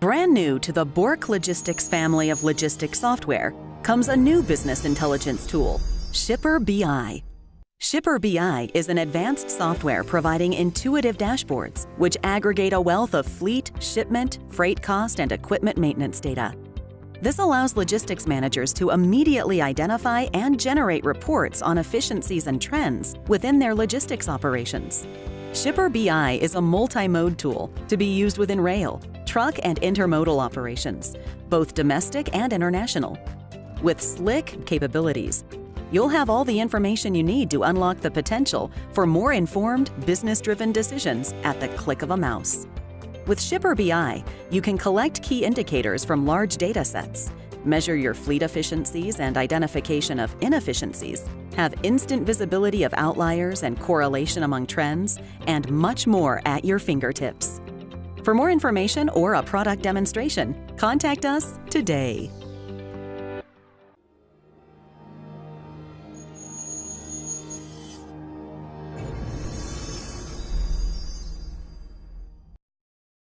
Brand new to the Bourque Logistics family of logistics software comes a new business intelligence tool, Shipper BI. Shipper BI is an advanced software providing intuitive dashboards which aggregate a wealth of fleet, shipment, freight cost, and equipment maintenance data. This allows logistics managers to immediately identify and generate reports on efficiencies and trends within their logistics operations. Shipper BI is a multi-mode tool to be used within rail, truck, and intermodal operations, both domestic and international. With slick capabilities, you'll have all the information you need to unlock the potential for more informed, business-driven decisions at the click of a mouse. With Shipper BI, you can collect key indicators from large data sets, measure your fleet efficiencies and identification of inefficiencies, have instant visibility of outliers and correlation among trends, and much more at your fingertips. For more information or a product demonstration, contact us today.